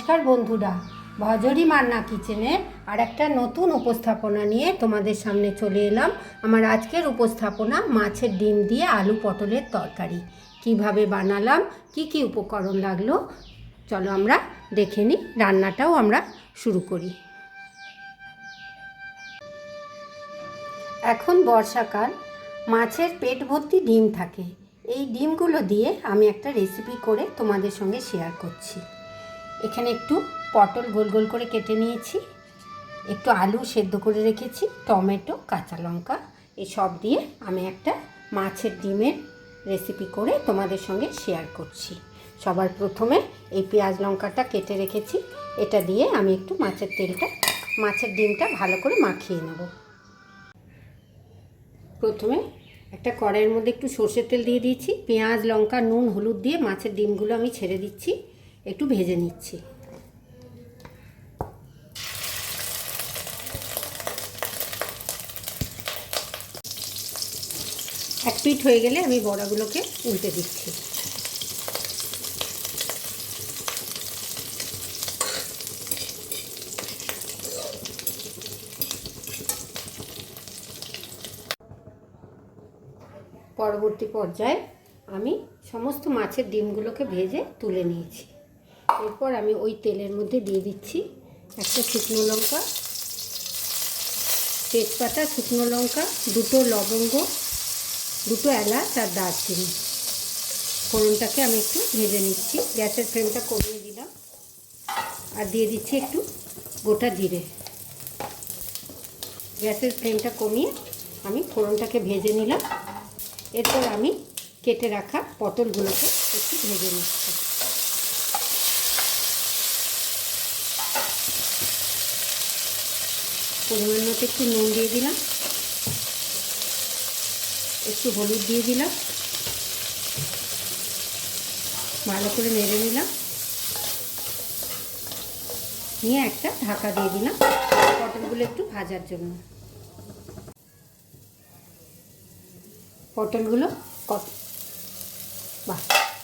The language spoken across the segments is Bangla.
নমস্কার বন্ধুরা, ভজরি মান্না কিচেনে আর একটা নতুন উপস্থাপনা নিয়ে তোমাদের সামনে চলে এলাম। আমার আজকের উপস্থাপনা মাছের ডিম দিয়ে আলু পটলের তরকারি কিভাবে বানালাম, কি কি উপকরণ লাগলো, চলো আমরা দেখে নিই। রান্নাটাও আমরা শুরু করি। এখন বর্ষাকাল, মাছের পেট ভর্তি ডিম থাকে। এই ডিমগুলো দিয়ে আমি একটা রেসিপি করে তোমাদের সঙ্গে শেয়ার করছি। এখানে একটু পটল গোল গোল করে কেটে নিয়েছি, একটু আলু সেদ্ধ করে রেখেছি, টমেটো, কাঁচা লঙ্কা, এসব দিয়ে আমি একটা মাছের ডিমের রেসিপি করে তোমাদের সঙ্গে শেয়ার করছি। সবার প্রথমে এই পেঁয়াজ লঙ্কাটা কেটে রেখেছি, এটা দিয়ে আমি একটু মাছের ডিমটা ভালো করে মাখিয়ে নেব। প্রথমে একটা কড়াইয়ের মধ্যে একটু সর্ষের তেল দিয়ে দিয়েছি, পেঁয়াজ লঙ্কা নুন হলুদ দিয়ে মাছের ডিমগুলো আমি ছেড়ে দিচ্ছি, একটু ভেজে নিচ্ছি। এক পিঠ হয়ে গেলে আমি বড়াগুলোকে উল্টে দিচ্ছি। পরবর্তী পর্যায়ে আমি সমস্ত মাছের ডিমগুলোকে ভেজে তুলে নিয়েছি। এরপর আমি ওই তেলের মধ্যে দিয়ে দিচ্ছি একটা শুকনো লঙ্কা, তেজপাতা, শুকনো লঙ্কা, দুটো লবঙ্গ, দুটো এলাচ আর দারচিনি। ফোড়নটাকে আমি একটু ভেজে নিচ্ছি। গ্যাসের ফ্লেমটা কমিয়ে দিলাম আর দিয়ে দিচ্ছি একটু গোটা জিরে। গ্যাসের ফ্লেমটা কমিয়ে আমি ফোড়নটাকে ভেজে নিলাম। এরপর আমি কেটে রাখা পটলগুলোকে একটু ভেজে নিচ্ছি। পরিমাণ মতো একটু নুন দিয়ে দিলাম, একটু হলুদ দিয়ে দিলাম, ভালো করে নেড়ে নিলাম, নিয়ে একটা ঢাকা দিয়ে দিলাম পটলগুলো একটু ভাজার জন্য।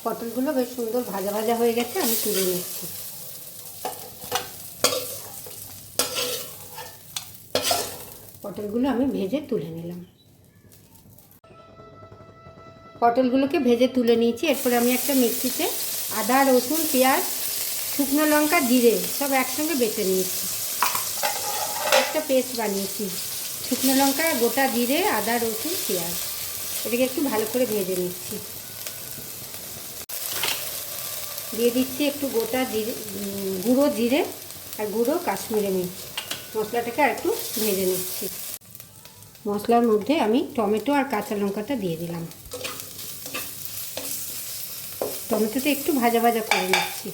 পটলগুলো বেশ সুন্দর ভাজা ভাজা হয়ে গেছে, আমি তুলে নিচ্ছি। পটলগুলো আমি ভেজে তুলে নিলাম। পটলগুলোকে ভেজে তুলে নিয়েছি। এরপরে আমি একটা মিক্সিতে আদা রসুন পেঁয়াজ শুকনো লঙ্কা জিরে সব একসঙ্গে বেটে নিয়েছি, একটা পেস্ট বানিয়েছি। শুকনো লঙ্কা গোটা জিরে আদা রসুন পেঁয়াজ, এটাকে একটু ভালো করে ভেজে নিচ্ছি। দিয়ে দিচ্ছি একটু গোটা জিরে, গুঁড়ো জিরে আর গুঁড়ো কাশ্মীরি মির্চ। মশলাটাকে আর একটু ভেজে নিচ্ছি। মশলার মধ্যে আমি টমেটো আর কাঁচা লঙ্কাটা দিয়ে দিলাম। টমেটোটা একটু ভাজা ভাজা করে নিচ্ছি।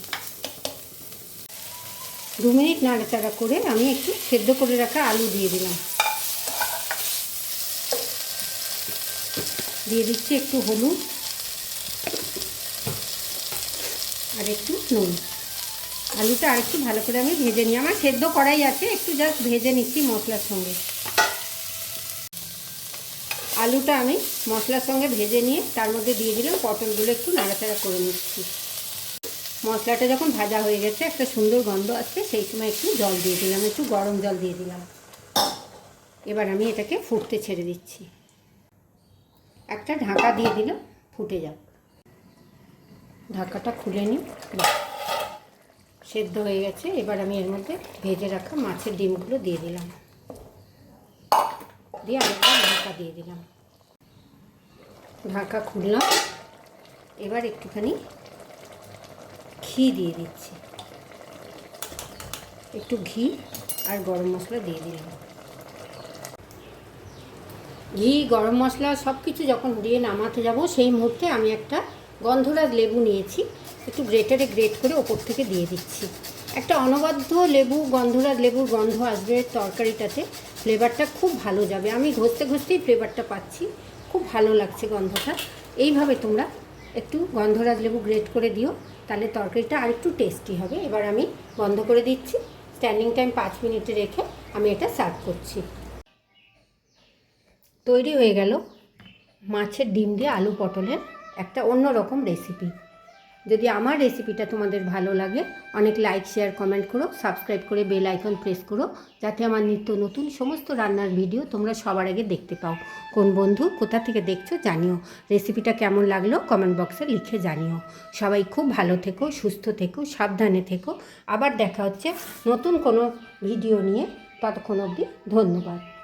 2 মিনিট নাড়াচাড়া করে আমি একটু সেদ্ধ করে রাখা আলু দিয়ে দিলাম। দিয়ে দিচ্ছি একটু হলুদ আর একটু নুন। আলুটা আর একটু ভালো করে আমি ভেজে নিই। আমার সেদ্ধ করাই আছে, একটু জাস্ট ভেজে নিচ্ছি মশলার সঙ্গে। আলুটা আমি মশলার সঙ্গে ভেজে নিয়ে তার মধ্যে দিয়ে দিলাম পটলগুলো, একটু নাড়াচাড়া করে নিচ্ছি। মশলাটা যখন ভাজা হয়ে গেছে, একটা সুন্দর গন্ধ আসছে, সেই সময় একটু জল দিয়ে দিলাম, একটু গরম জল দিয়ে দিলাম। এবার আমি এটাকে ফুটতে ছেড়ে দিচ্ছি। একটা ঢাকা দিয়ে দিলাম, ফুটে যাক। ঢাকাটা খুলে নিই, সেদ্ধ হয়ে গেছে। এবার আমি এর মধ্যে ভেজে রাখা মাছের ডিমগুলো দিয়ে দিলাম, দিয়ে আরেকবার ঢাকা দিয়ে দিলাম। ঢাকা খুললাম। এবার একটুখানি ঘি দিয়ে দিচ্ছি, একটু ঘি আর গরম মশলা দিয়ে দিলাম। ঘি গরম মশলা সব কিছু যখন দিয়ে নামাতে যাব, সেই মুহূর্তে আমি একটা গন্ধরাজ লেবু নিয়েছি, একটু গ্রেটারে গ্রেট করে ওপর থেকে দিয়ে দিচ্ছি। একটা অনবদ্য লেবু, গন্ধরাজ লেবুর গন্ধ আসবে তরকারিটাতে, ফ্লেভারটা খুব ভালো যাবে। আমি ঘষতে ঘষতেই ফ্লেভারটা পাচ্ছি, খুব ভালো লাগছে গন্ধটা। এইভাবে তোমরা একটু গন্ধরাজ লেবু গ্রেট করে দিও, তাহলে তরকারিটা আর একটু টেস্টি হবে। এবার আমি বন্ধ করে দিচ্ছি। স্ট্যান্ডিং টাইম 5 মিনিটে রেখে আমি এটা সার্ভ করছি। তৈরি হয়ে গেল মাছের ডিম দিয়ে আলু পটলের একটা অন্যরকম রেসিপি। যদি আমার রেসিপিটা তোমাদের ভালো লাগে অনেক লাইক শেয়ার কমেন্ট করো, সাবস্ক্রাইব করে বেল আইকন প্রেস করো, যাতে আমার নিত্য নতুন সমস্ত রান্নার ভিডিও তোমরা সবার আগে দেখতে পাও। কোন বন্ধু কোথা থেকে দেখছো জানিও, রেসিপিটা কেমন লাগলো কমেন্ট বক্সে লিখে জানিও। সবাই খুব ভালো থেকো, সুস্থ থেকো, সাবধানে থেকো। আবার দেখা হচ্ছে নতুন কোনো ভিডিও নিয়ে, ততক্ষণ অবধি ধন্যবাদ।